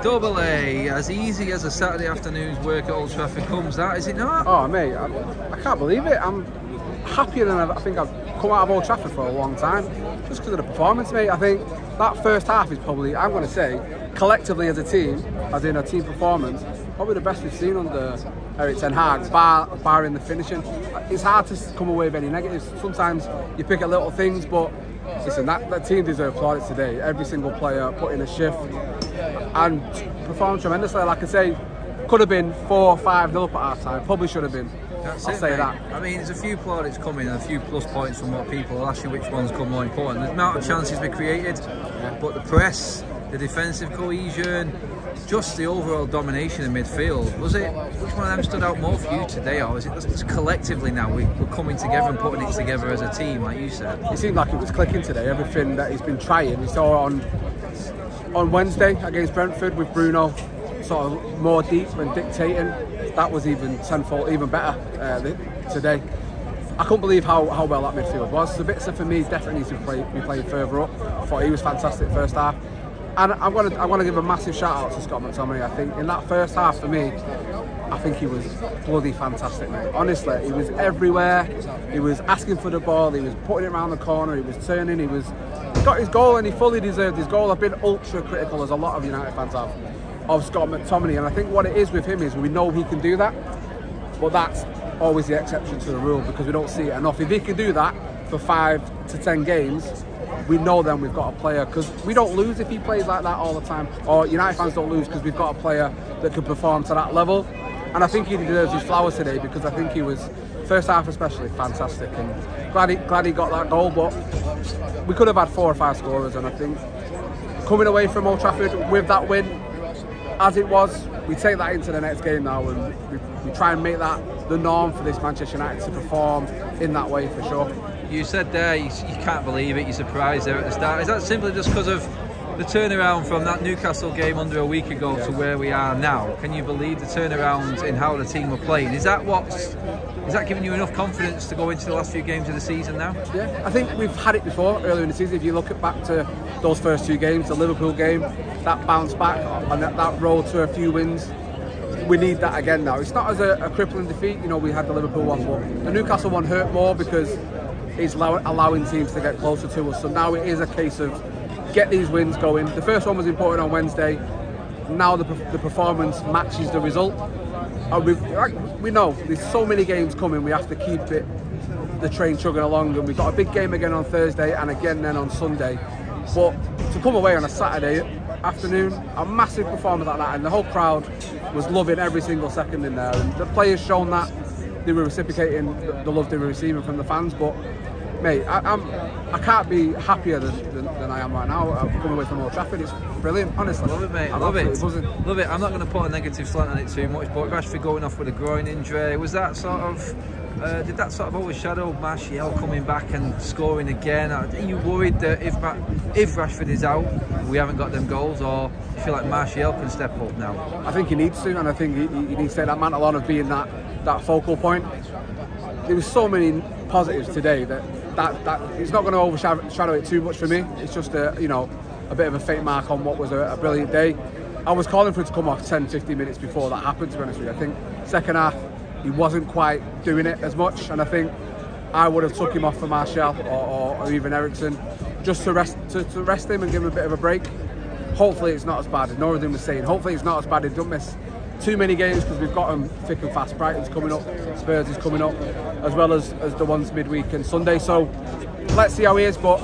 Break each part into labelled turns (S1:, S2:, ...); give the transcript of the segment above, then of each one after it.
S1: Double A, as easy as a Saturday afternoon's work at Old Trafford comes, that is it not?
S2: Oh mate, I can't believe it. I'm happier than I think I've come out of Old Trafford for a long time, just because of the performance, mate. I think that first half is probably, I'm going to say, collectively as a team, as in a team performance, probably the best we've seen under Erik ten Hag, barring the finishing. It's hard to come away with any negatives. Sometimes you pick at little things, but listen, that team deserves plaudits today. Every single player put in a shift and performed tremendously. Like I say, could have been 4 or 5-0 up at half time. Probably should have been. I'll say that.
S1: I mean, there's a few plaudits coming and a few plus points from what people will ask you which ones come more important. The amount of chances we created, but the press, the defensive cohesion, just the overall domination in midfield. Was it, which one of them stood out more for you today, or is it just collectively now we're coming together and putting it together as a team, like you said? It
S2: seemed like it was clicking today. Everything that he's been trying, we saw on Wednesday against Brentford with Bruno sort of more deep and dictating. That was even tenfold, even better today. I couldn't believe how well that midfield was. Sabitzer for me definitely needs to be playing further up. I thought he was fantastic first half. And I want to give a massive shout out to Scott McTominay. I think in that first half for me, I think he was bloody fantastic, mate. Honestly, he was everywhere. He was asking for the ball. He was putting it around the corner. He was turning. He got his goal, and he fully deserved his goal. I've been ultra critical, as a lot of United fans have, of Scott McTominay, and I think what it is with him is we know he can do that, but that's always the exception to the rule because we don't see it enough. If he can do that for 5 to 10 games, we know then we've got a player, because we don't lose if he plays like that all the time, or United fans don't lose because we've got a player that can perform to that level. And I think he deserves his flowers today, because I think he was, first half especially, fantastic, and glad he got that goal. But we could have had 4 or 5 scorers, and I think coming away from Old Trafford with that win as it was, we take that into the next game now, and we try and make that the norm for this Manchester United to perform in that way, for sure.
S1: You said there you can't believe it, you're surprised there at the start. Is that simply just because of the turnaround from that Newcastle game under a week ago to where we are now? Can you believe the turnaround in how the team were playing? Is that giving you enough confidence to go into the last few games of the season now?
S2: Yeah, I think we've had it before earlier in the season. If you look back to those first 2 games, the Liverpool game, that bounce back and that road to a few wins, we need that again now. It's not as a crippling defeat, you know, we had the Liverpool one, but the Newcastle one hurt more because it's allowing teams to get closer to us. So now it is a case of get these wins going. The first one was important on Wednesday. Now the performance matches the result. And we know there's so many games coming, we have to keep the train chugging along, and we've got a big game again on Thursday and again then on Sunday. But to come away on a Saturday afternoon, a massive performance like that, and the whole crowd was loving every single second in there, and the players shown that they were reciprocating the love they were receiving from the fans. But mate, I can't be happier than I am right now. I've come away from Old Trafford. It's brilliant, honestly.
S1: Love it, mate. Love it. Love it. I'm not going to put a negative slant on it too much, but Rashford going off with a groin injury, was that sort of did that sort of overshadow Martial coming back and scoring again? Are you worried that if Rashford is out, we haven't got them goals, or do you feel like Martial can step up now?
S2: I think he needs to, and I think he needs to take that mantle on of being that focal point. There was so many positives today that it's not going to overshadow it too much for me. It's just a bit of a faint mark on what was a brilliant day. I was calling for him to come off 10-15 minutes before that happened, to be honest with you. I think second half he wasn't quite doing it as much, and I think I would have took him off for Martial or even Eriksen, just to rest him and give him a bit of a break. Hopefully it's not as bad, as Northern was saying. Hopefully it's not as bad. He don't miss too many games, because we've got them thick and fast. Brighton's coming up, Spurs is coming up, as well as the ones midweek and Sunday. So let's see how he is. But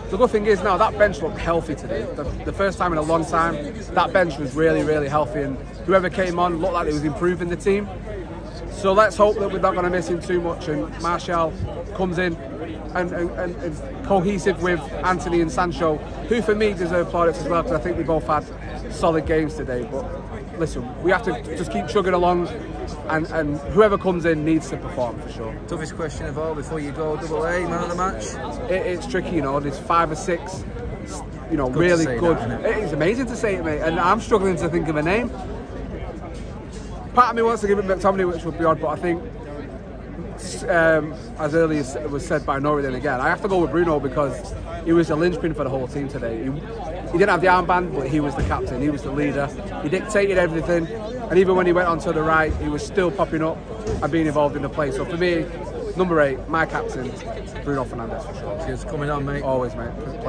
S2: the good thing is now that bench looked healthy today. The first time in a long time, that bench was really, really healthy, and whoever came on looked like it was improving the team. So let's hope that we're not going to miss him too much, and Martial comes in and cohesive with Anthony and Sancho, who for me deserve plaudits as well, because I think they both had solid games today. But listen, we have to just keep chugging along, and whoever comes in needs to perform, for sure.
S1: Toughest question of all before you go, Double A, man of the match?
S2: It's tricky, you know, there's 5 or 6, you know,
S1: good
S2: really good.
S1: That,
S2: it's amazing to say it, mate, and I'm struggling to think of a name. Part of me wants to give it McTominay, which would be odd, but I think as earlier was said by Norrie again, I have to go with Bruno because he was the linchpin for the whole team today. He didn't have the armband, but he was the captain, he was the leader. He dictated everything, and even when he went onto the right, he was still popping up and being involved in the play. So for me, number 8, my captain, Bruno Fernandes for sure.
S1: Cheers for coming on, mate.
S2: Always, mate. Pleasure.